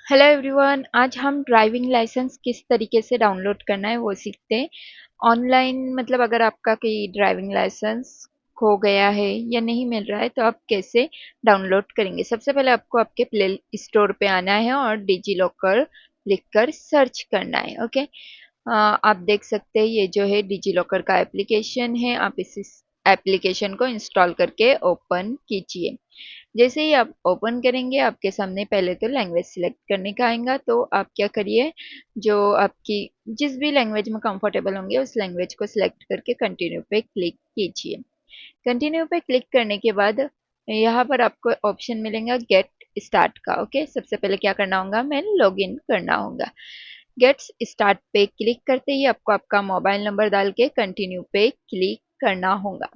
Hello everyone, आज हम driving licence किस तरीके से डाउनलोड करना है वो सीखते हैं। ऑनलाइन मतलब अगर आपका कोई ड्राइविंग लाइसेंस खो गया है या नहीं मिल रहा है तो आप कैसे डाउनलोड करेंगे। सबसे पहले आपको आपके प्ले स्टोर पे आना है और डिजी लॉकर लिखकर सर्च करना है। ओके। आप देख सकते हैं ये जो है डिजी लॉकर का एप्लीकेशन है। आप इस एप्लीकेशन को इंस्टॉल करके ओपन कीजिए। जैसे ही आप ओपन करेंगे आपके सामने पहले तो लैंग्वेज सिलेक्ट करने का आएगा। तो आप क्या करिए, जो आपकी जिस भी लैंग्वेज में कंफर्टेबल होंगे उस लैंग्वेज को सिलेक्ट करके कंटिन्यू पे क्लिक कीजिए। कंटिन्यू पे क्लिक करने के बाद यहाँ पर आपको ऑप्शन मिलेगा गेट स्टार्ट का। ओके, सबसे पहले क्या करना होगा, मैं लॉग इन करना होगा। गेट स्टार्ट पे क्लिक करते ही आपको आपका मोबाइल नंबर डाल के कंटिन्यू पे क्लिक करना होगा।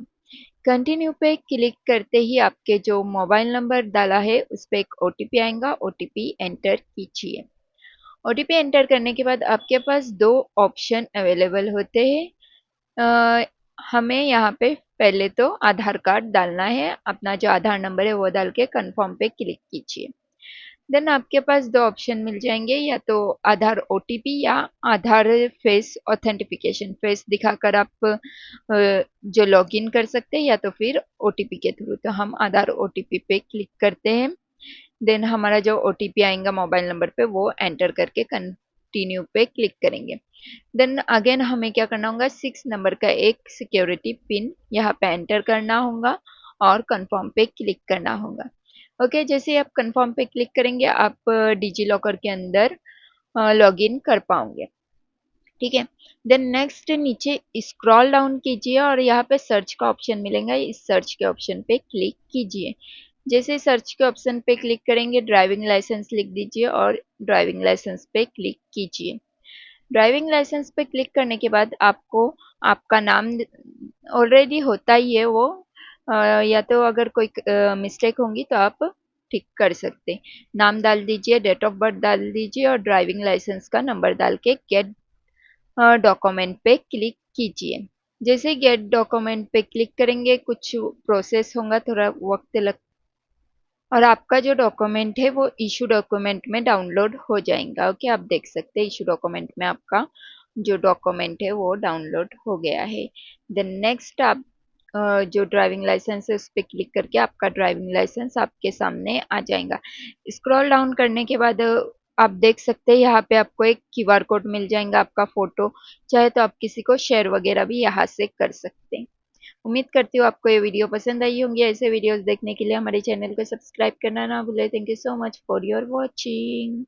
कंटिन्यू पे क्लिक करते ही आपके जो मोबाइल नंबर डाला है उस पर एक ओटीपी आएगा। ओटीपी एंटर कीजिए। ओटीपी एंटर करने के बाद आपके पास दो ऑप्शन अवेलेबल होते हैं। अ, हमें यहाँ पे पहले तो आधार कार्ड डालना है। अपना जो आधार नंबर है वो डाल के कन्फर्म पे क्लिक कीजिए। देन आपके पास दो ऑप्शन मिल जाएंगे, या तो आधार ओटीपी या आधार फेस ऑथेंटिफिकेशन। फेस दिखाकर आप जो लॉगिन कर सकते हैं, या तो फिर ओटीपी के थ्रू। तो हम आधार ओटीपी पे क्लिक करते हैं। देन हमारा जो ओटीपी आएगा मोबाइल नंबर पे वो एंटर करके कंटिन्यू पे क्लिक करेंगे। देन अगेन हमें क्या करना होगा, 6 नंबर का एक सिक्योरिटी पिन यहाँ पे एंटर करना होगा और कंफर्म पे क्लिक करना होगा। ओके, जैसे ही आप कंफर्म पे क्लिक करेंगे आप डिजी लॉकर के अंदर लॉग इन कर पाओगे। ठीक है। देन नेक्स्ट नीचे स्क्रॉल डाउन कीजिए और यहाँ पे सर्च का ऑप्शन मिलेगा। इस सर्च के ऑप्शन पे क्लिक कीजिए। जैसे सर्च के ऑप्शन पे क्लिक करेंगे ड्राइविंग लाइसेंस लिख दीजिए और ड्राइविंग लाइसेंस पे क्लिक कीजिए। ड्राइविंग लाइसेंस पे क्लिक करने के बाद आपको आपका नाम ऑलरेडी होता ही है वो, या तो अगर कोई मिस्टेक होंगी तो आप ठीक कर सकते हैं। नाम डाल दीजिए, डेट ऑफ बर्थ डाल दीजिए और ड्राइविंग लाइसेंस का नंबर डाल के गेट डॉक्यूमेंट पे क्लिक कीजिए। जैसे गेट डॉक्यूमेंट पे क्लिक करेंगे कुछ प्रोसेस होगा, थोड़ा वक्त लग, और आपका जो डॉक्यूमेंट है वो इशू डॉक्यूमेंट में डाउनलोड हो जाएगा। ओके, आप देख सकते हैं इशू डॉक्यूमेंट में आपका जो डॉक्यूमेंट है वो डाउनलोड हो गया है। देन नेक्स्ट आप जो ड्राइविंग लाइसेंस है उस पर क्लिक करके आपका ड्राइविंग लाइसेंस आपके सामने आ जाएगा। स्क्रॉल डाउन करने के बाद आप देख सकते हैं यहाँ पे आपको एक क्यूआर कोड मिल जाएगा आपका फोटो। चाहे तो आप किसी को शेयर वगैरह भी यहाँ से कर सकते हैं। उम्मीद करती हूँ आपको ये वीडियो पसंद आई होंगी। ऐसे वीडियोस देखने के लिए हमारे चैनल को सब्सक्राइब करना ना भूलें। Thank you so much for your watching.